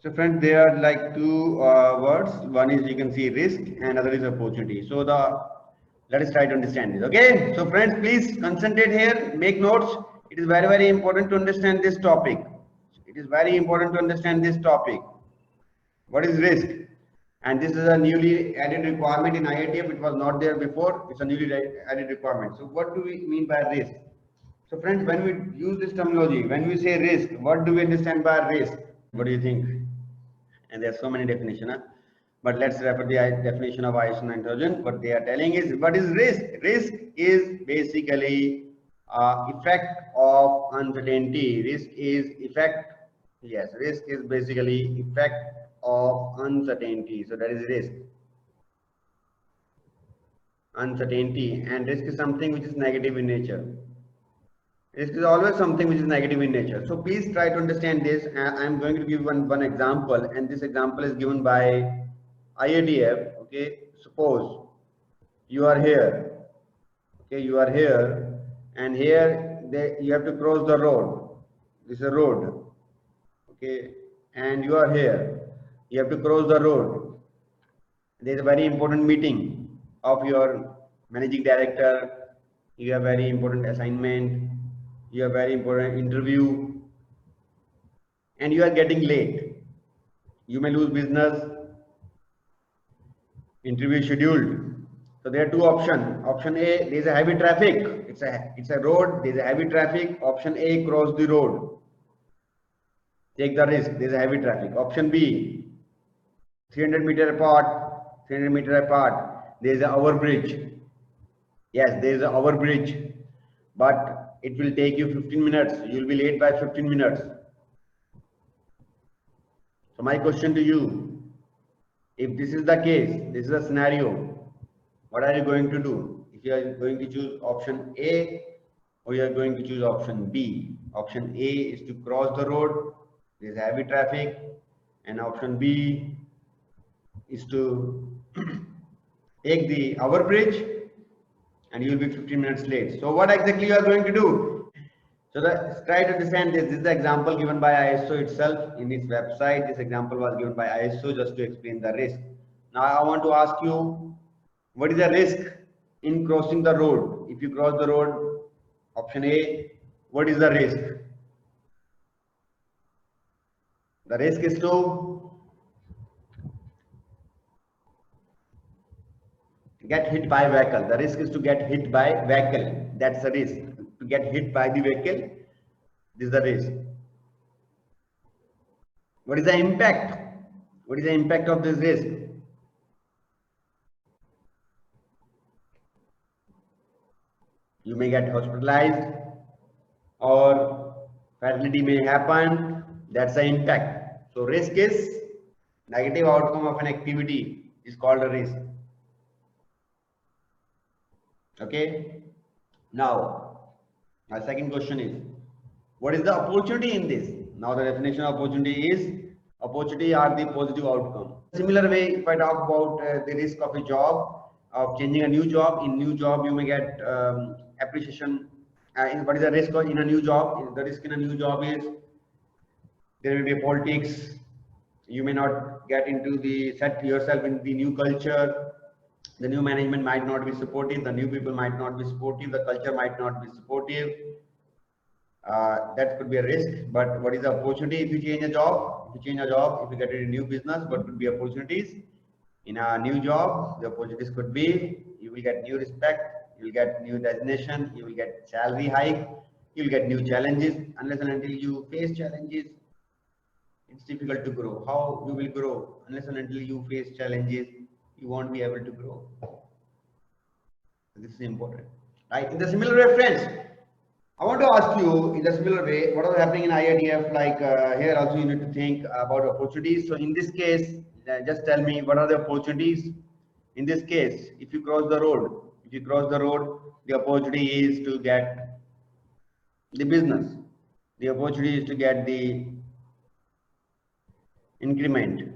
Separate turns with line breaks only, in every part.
So friends, there are like two words. One is you can see risk and other is opportunity. So let us try to understand this. Okay. So friends, please concentrate here, make notes. It is very important to understand this topic. It is very important to understand this topic. What is risk? And this is a newly added requirement in IITF. It was not there before. It's a newly added requirement. So what do we mean by risk? So friends, when we use this terminology, when we say risk, what do we understand by risk? What do you think? And there are so many definitions. Huh? But let's refer the definition of ISO 9000. What they are telling is, what is risk? Risk is basically effect of uncertainty. Risk is effect. Yes, risk is basically effect of uncertainty. So that is risk. Uncertainty, and risk is something which is negative in nature. Risk is always something which is negative in nature. So please try to understand this. I am going to give one example, and this example is given by IATF. Okay, suppose you are here. Okay, you are here, and here you have to cross the road. This is a road. Okay, and you are here. You have to cross the road. There is a very important meeting of your managing director. You have very important assignment. You have very important interview, and you are getting late. You may lose business. Interview scheduled. So there are two options. Option A, there is a heavy traffic. It's a road. There is a heavy traffic. Option A, cross the road. Take the risk. There is a heavy traffic. Option B, 300 meter apart. 300 meter apart. There is a overbridge. Yes, there is a overbridge, but it will take you 15 minutes. You will be late by 15 minutes. So my question to you, if this is the case, this is a scenario, what are you going to do? If you are going to choose option A or you are going to choose option B. Option A is to cross the road, there is heavy traffic, and option B is to take the overbridge and you will be 15 minutes late. So what exactly you are going to do? So try to understand this. This is the example given by ISO itself in its website. This example was given by ISO just to explain the risk. Now I want to ask you, what is the risk in crossing the road? If you cross the road, option A, what is the risk? The risk is to get hit by vehicle. The risk is to get hit by vehicle. That's the risk. To get hit by the vehicle, this is the risk. What is the impact? What is the impact of this risk? You may get hospitalized or fatality may happen. That's the impact. So risk is negative outcome of an activity is called a risk. Okay. Now, my second question is, what is the opportunity in this? Now the definition of opportunity is, opportunity are the positive outcome. Similar way, if I talk about the risk of a job, of changing a new job, in new job you may get appreciation. What is the risk in a new job? The risk in a new job is there will be politics. You may not get into the set yourself in the new culture. The new management might not be supportive. The new people might not be supportive. The culture might not be supportive. That could be a risk. But what is the opportunity if you change a job? If you change a job, if you get into a new business, what could be opportunities? In a new job, the opportunities could be you will get new respect, you will get new designation, you will get salary hike, you will get new challenges. Unless and until you face challenges, it's difficult to grow. How you will grow? Unless and until you face challenges, you won't be able to grow. This is important, right? In the similar way, friends, I want to ask you in the similar way, what is happening in IITF? Like here also you need to think about opportunities. So in this case, just tell me what are the opportunities. In this case, if you cross the road, the opportunity is to get the business. The opportunity is to get the increment.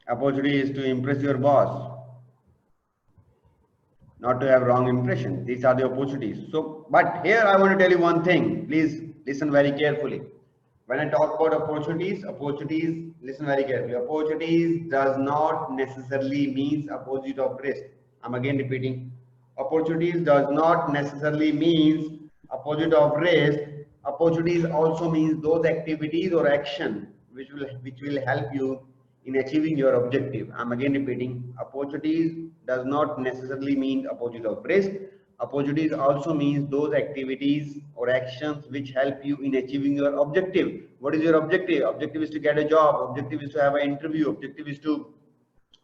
Opportunity is to impress your boss, not to have wrong impression. These are the opportunities. So, but here I want to tell you one thing. Please listen very carefully. When I talk about opportunities, listen very carefully. Opportunities does not necessarily means opposite of risk. I'm again repeating. Opportunities does not necessarily means opposite of risk. Opportunities also means those activities or action which will help you in achieving your objective. I'm again repeating. Opportunities does not necessarily mean opposite of risk. Opportunities also means those activities or actions which help you in achieving your objective. What is your objective? Objective is to get a job. Objective is to have an interview. Objective is to,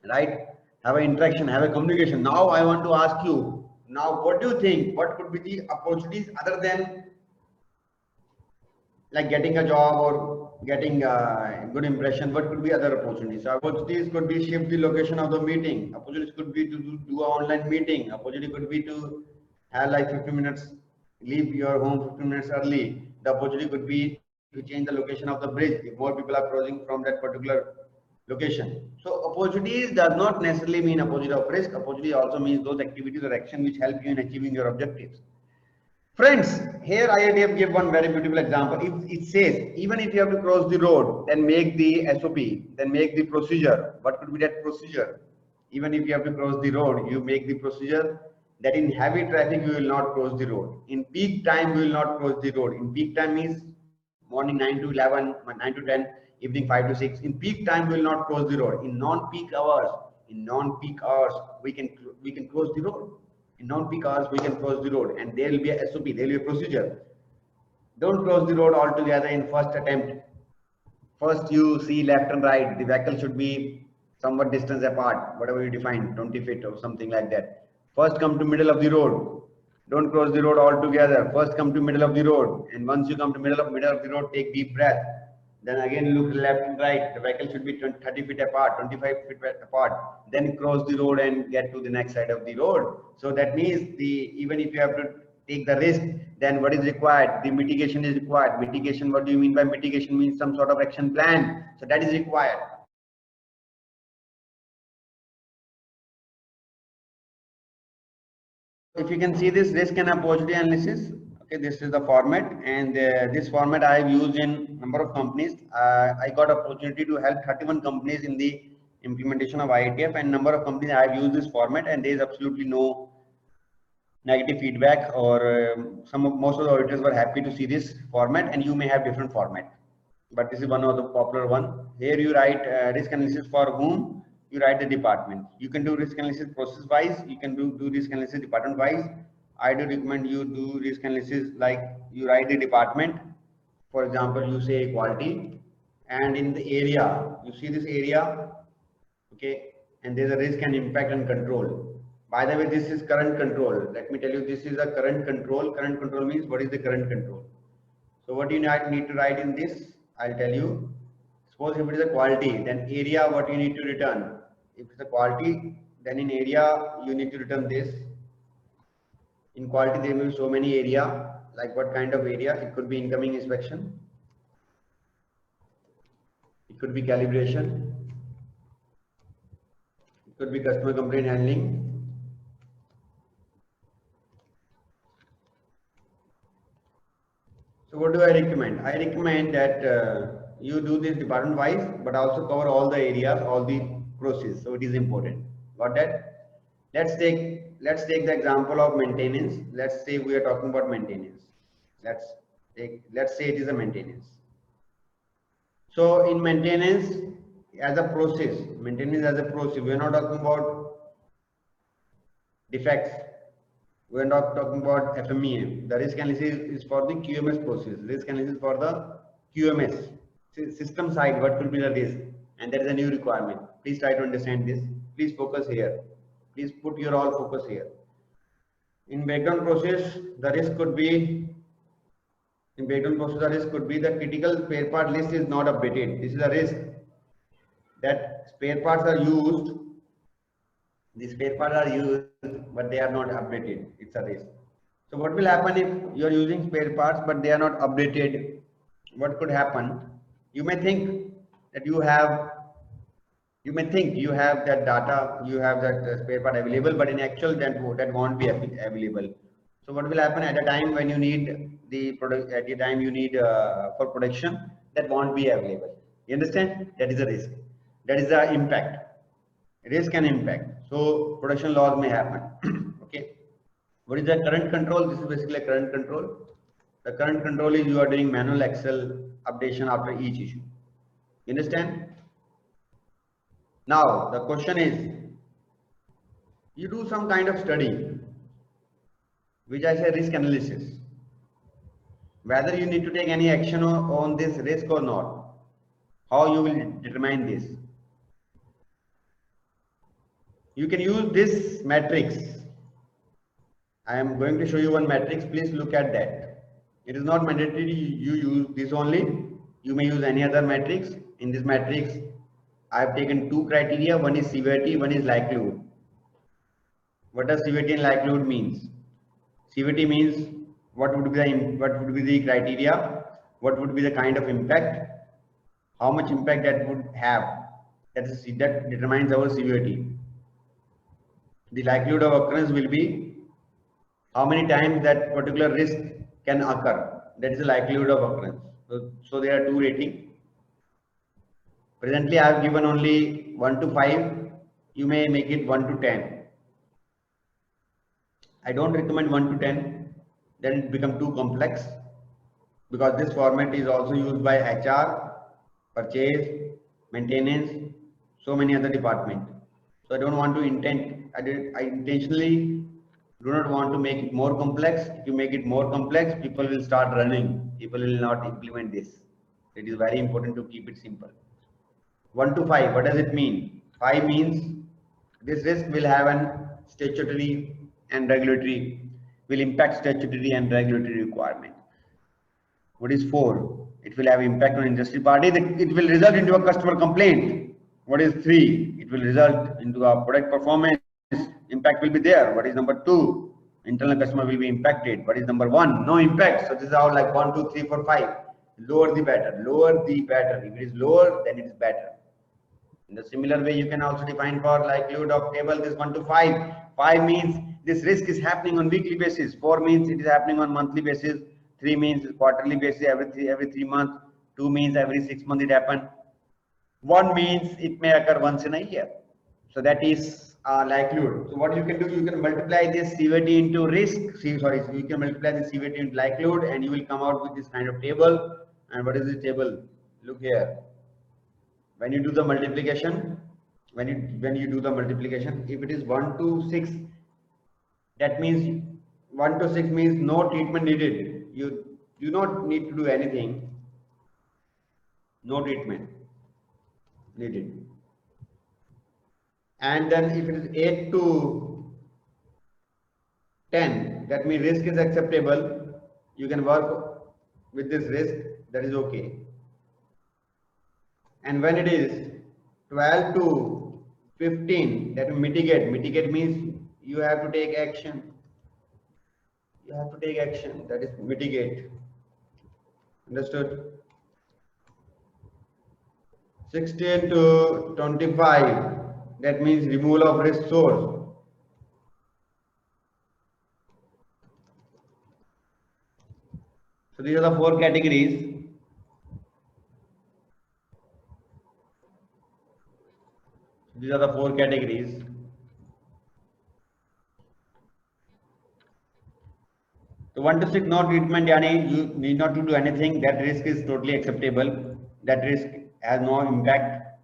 right, have an interaction, have a communication. Now I want to ask you, now what do you think? What could be the opportunities other than like getting a job or getting a good impression? What could be other opportunities? So opportunities could be shift the location of the meeting. Opportunities could be to do an online meeting. Opportunity could be to have like 15 minutes, leave your home 15 minutes early. The opportunity could be to change the location of the bridge if more people are crossing from that particular location. So opportunities does not necessarily mean opposite of risk. Opportunity also means those activities or action which help you in achieving your objectives. Friends, here IITF give one very beautiful example. It says, even if you have to cross the road, then make the SOP, then make the procedure. What could be that procedure? Even if you have to cross the road, you make the procedure that in heavy traffic, you will not cross the road. In peak time, you will not cross the road. In peak time means morning 9 to 11, 9 to 10, evening 5 to 6. In peak time, we will not cross the road. In non-peak hours, we can cross the road. In non-peak hours, we can cross the road, and there will be a SOP, there will be a procedure. Don't cross the road altogether in first attempt. First, you see left and right. The vehicle should be somewhat distance apart, whatever you define, 20 feet or something like that. First, come to middle of the road. Don't cross the road altogether. First, come to middle of the road, and once you come to middle of the road, take deep breath. Then again look left and right. The vehicle should be 30 feet apart, 25 feet apart. Then cross the road and get to the next side of the road. So that means even if you have to take the risk, then what is required? The mitigation is required. Mitigation, what do you mean by mitigation? Means some sort of action plan. So that is required. If you can see this risk and opportunity analysis, okay, this is the format, and this format I have used in number of companies. I got opportunity to help 31 companies in the implementation of IITF, and number of companies I have used this format, and there is absolutely no negative feedback, or most of the auditors were happy to see this format. And you may have different format, but this is one of the popular one. Here you write risk analysis for whom, you write the department. You can do risk analysis process wise, you can do risk analysis department wise. I do recommend you do risk analysis like you write the department. For example, you say quality, and in the area, you see this area, okay, and there's a risk and impact and control. By the way, this is current control. Let me tell you, this is a current control. Current control means what is the current control? So what you need to write in this, I'll tell you. Suppose if it is a quality, then area, what you need to return. If it's a quality, then in area, you need to return this. In quality, there will be so many area, like what kind of area? It could be incoming inspection. It could be calibration. It could be customer complaint handling. So what do I recommend? I recommend that you do this department wise, but also cover all the areas, all the process. So it is important. Got that? Let's take the example of maintenance. Let's say we are talking about maintenance. Let's say it is a maintenance. So in maintenance as a process, maintenance as a process, we are not talking about defects. We are not talking about FMEA. The risk analysis is for the QMS process. Risk analysis for the QMS system side. What will be the risk? And that is a new requirement. Please try to understand this. Please focus here. Please put your all focus here. In background process, the risk could be. In background process, the risk could be the critical spare part list is not updated. This is a risk that spare parts are used. The spare parts are used, but they are not updated. It's a risk. So what will happen if you are using spare parts, but they are not updated? What could happen? You may think that you have that data, you have that spare part available, but in actual that won't be available. So what will happen at a time when you need the product, at the time you need for production, that won't be available. You understand? That is a risk. That is the impact. Risk and impact. So production loss may happen. Okay. What is the current control? This is basically a current control. The current control is you are doing manual Excel updation after each issue. You understand? Now the question is, you do some kind of study, which I say risk analysis. Whether you need to take any action on this risk or not, how you will determine this. You can use this matrix. I am going to show you one matrix. Please look at that. It is not mandatory you use this only. You may use any other matrix. In this matrix, I have taken two criteria. One is severity, one is likelihood. What does severity and likelihood means? Severity means what would be the criteria, what would be the kind of impact, how much impact that would have. That determines our severity. The likelihood of occurrence will be how many times that particular risk can occur. That is the likelihood of occurrence. So there are two ratings. Presently I have given only 1 to 5. You may make it 1 to 10. I don't recommend 1 to 10. Then it becomes too complex, because this format is also used by HR, purchase, maintenance, so many other departments. So I don't want to I intentionally do not want to make it more complex. If you make it more complex, people will start running. People will not implement this. It is very important to keep it simple. 1 to 5, what does it mean? 5 means this risk will have an statutory and regulatory, will impact statutory and regulatory requirement. What is 4? It will have impact on industry party. It will result into a customer complaint. What is 3? It will result into a product performance. Impact will be there. What is number 2? Internal customer will be impacted. What is number 1? No impact. So this is how, like 1, 2, 3, 4, 5. Lower the better. Lower the better. If it is lower, then it is better. In the similar way, you can also define for likelihood of table this 1 to 5. 5 means this risk is happening on weekly basis. 4 means it is happening on monthly basis. 3 means quarterly basis, every 3 months. 2 means every 6 months it happens. 1 means it may occur once in a year. So that is likelihood. So what you can do, you can multiply this severity into risk. You can multiply the severity into likelihood, and you will come out with this kind of table. And what is the table? Look here. When you do the multiplication, when you do the multiplication, if it is 1 to 6, that means 1 to 6 means no treatment needed. You do not need to do anything. No treatment needed. And then if it is 8 to 10, that means risk is acceptable. You can work with this risk. That is okay. And when it is 12 to 15, that will mitigate. Mitigate means you have to take action. You have to take action. That is mitigate. Understood? 16 to 25, that means removal of risk source. So these are the 4 categories. These are the 4 categories. So 1 to 6, no treatment, yani you need not to do anything. That risk is totally acceptable. That risk has no impact.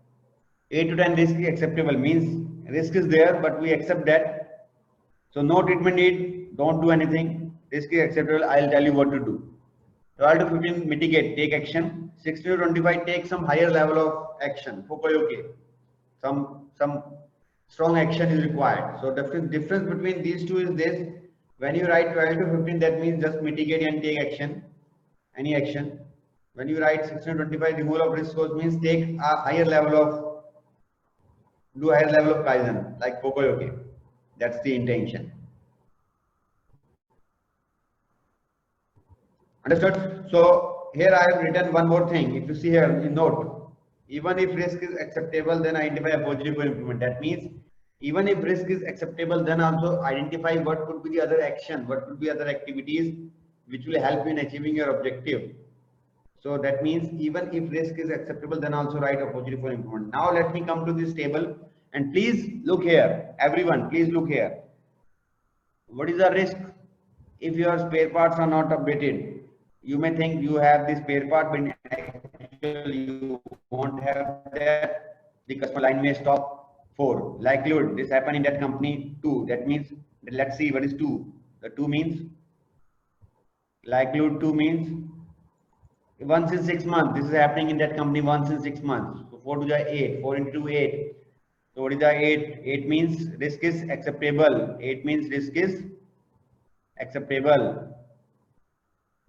8 to 10, risk is acceptable, means risk is there, but we accept that. So no treatment need, don't do anything. Risk is acceptable. I'll tell you what to do. 12 to 15, mitigate, take action. 16 to 25, take some higher level of action. Okay. Some strong action is required. So difference between these two is this: when you write 12 to 15, that means just mitigate and take action, any action. When you write 16 to 25, removal of risk source means take a higher level of, do higher level of Kaizen, like okay. That's the intention. Understood? So here I have written one more thing. If you see here in note, even if risk is acceptable, then identify opportunity for improvement. That means Even if risk is acceptable, then also identify what could be the other action, what could be other activities which will help you in achieving your objective. So that means even if risk is acceptable, then also write opportunity for improvement. Now let me come to this table and please look here. Everyone, please look here. What is the risk if your spare parts are not updated? You may think you have the spare part, but actually you won't have that. The customer line may stop. 4. Likelihood this happen in that company. 2. That means, let's see what is 2. The 2 means, likelihood 2 means once in 6 months. This is happening in that company once in 6 months. So 4 to the 8. 4 into 8. So what is the 8? 8 means risk is acceptable. 8 means risk is acceptable,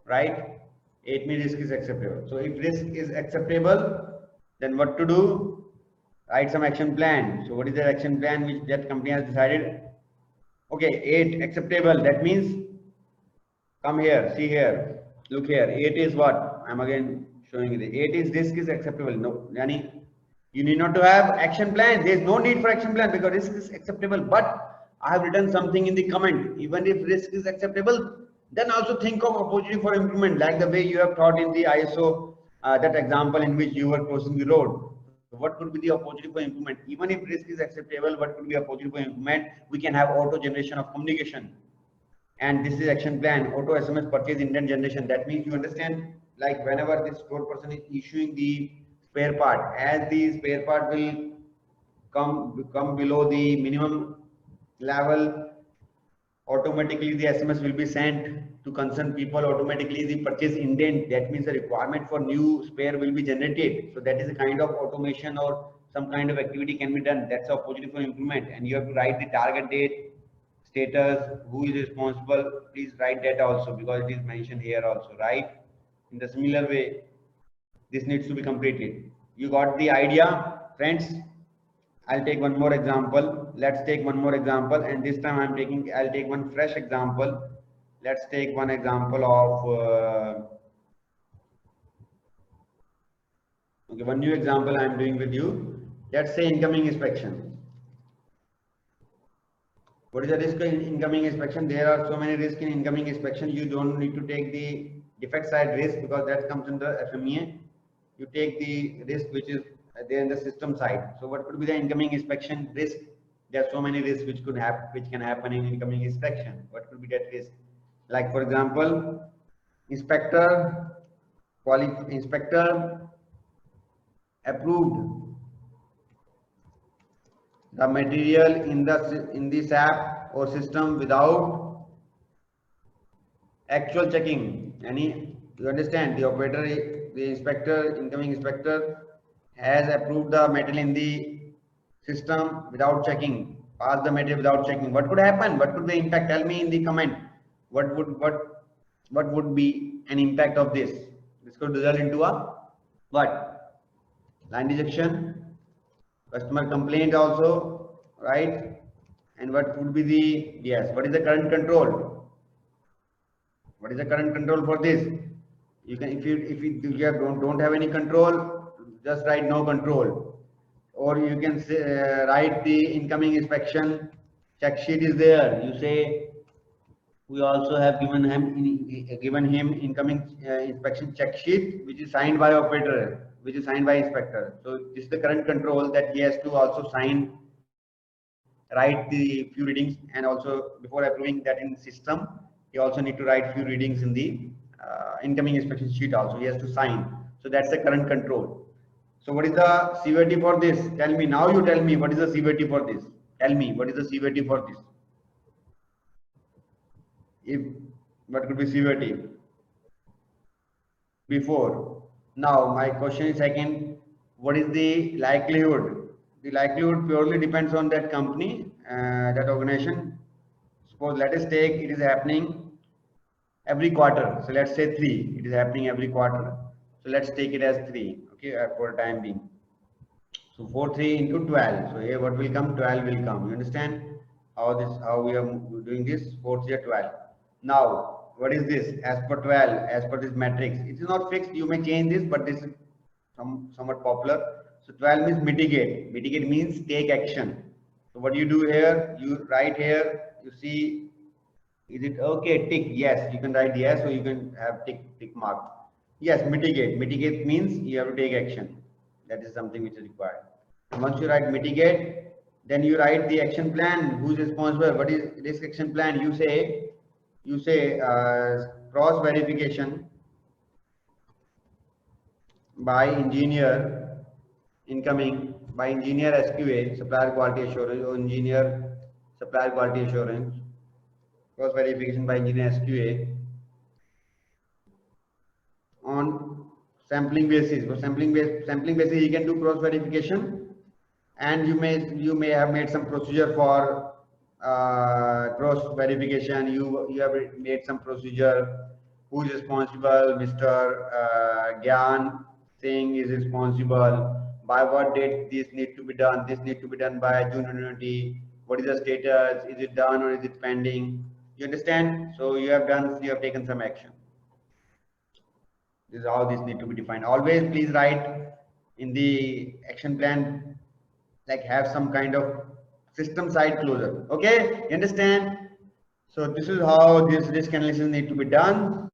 right? 8 means risk is acceptable. So if risk is acceptable, then what to do? Write some action plan. So what is the action plan which that company has decided? Okay, 8 acceptable. That means, come here, see here, look here. 8 is what? I'm again showing you the 8 is risk is acceptable. No, Yani, you need not to have action plan. There is no need for action plan because risk is acceptable. But I have written something in the comment. Even if risk is acceptable, then also think of opportunity for improvement, like the way you have taught in the ISO, that example in which you were crossing the road. What could be the opportunity for improvement? Even if risk is acceptable, what could be opportunity for improvement? We can have auto generation of communication. And this is action plan, auto SMS purchase intent generation. That means you understand, like whenever this store person is issuing the spare part, as the spare part will come below the minimum level, automatically the SMS will be sent to concerned people. Automatically the purchase intent, that means the requirement for new spare will be generated. So that is a kind of automation or some kind of activity can be done. That's a opportunity for improvement. And you have to write the target date, status, who is responsible. Please write that also because it is mentioned here also, right? In the similar way, this needs to be completed. You got the idea, friends? I'll take one more example. Let's take one more example, and this time I'll take one fresh example. Let's take one example of, okay, one new example I'm doing with you. Let's say incoming inspection. What is the risk in incoming inspection? There are so many risks in incoming inspection. You don't need to take the defect side risk because that comes under FMEA. You take the risk which is there in the system side. So what could be the incoming inspection risk? There are so many risks which can happen in incoming inspection. What could be that risk? Like for example, inspector approved the material in the SAP or system without actual checking. Any, you understand, the operator, the inspector, incoming inspector has approved the material in the system without checking, pass the material without checking. What could happen? What could be the impact? Tell me in the comment. What would be an impact of this? This could result into a what? Line rejection, customer complaint also, right? And what would be the, yes, what is the current control? What is the current control for this? You can, if you don't have any control, just write no control. Or you can say, write the incoming inspection check sheet is there. You say we also have given him incoming inspection check sheet, which is signed by operator, which is signed by inspector. So this is the current control that he has to also sign, write the few readings, and also before approving that in system, he also need to write few readings in the incoming inspection sheet also. He has to sign. So that's the current control. So what is the severity for this? Tell me now. You tell me what is the severity for this. Tell me what is the severity for this. If what could be severity before. Now my question is second. What is the likelihood? The likelihood purely depends on that company, that organization. Suppose let us take it is happening every quarter. So let's say 3. It is happening every quarter. So let's take it as 3. Okay, for time being. So 4 3 into 12. So here what will come? 12 will come. You understand how we are doing this? 4 3 12. Now what is this? As per 12, as per this matrix, it is not fixed. You may change this, but this is somewhat popular. So 12 means mitigate. Mitigate means take action. So what you do here, you write here, you see, is it okay? Tick yes. You can write yes, or you can have tick mark. Yes, mitigate. Mitigate means you have to take action. That is something which is required. And once you write mitigate, then you write the action plan. Who's responsible? What is this action plan? You say cross verification by engineer incoming, by engineer SQA, supplier quality assurance, or engineer supplier quality assurance, cross verification by engineer SQA on sampling basis. For sampling basis, you can do cross verification, and you may have made some procedure for cross verification. You have made some procedure. Who is responsible? Mr. Gyan Singh is responsible. By what date this need to be done? This need to be done by June 2020. What is the status? Is it done or is it pending? You understand? So you have done. You have taken some action. This is how this need to be defined. Always please write in the action plan, like have some kind of system side closure. Okay, you understand? So this is how this risk analysis need to be done.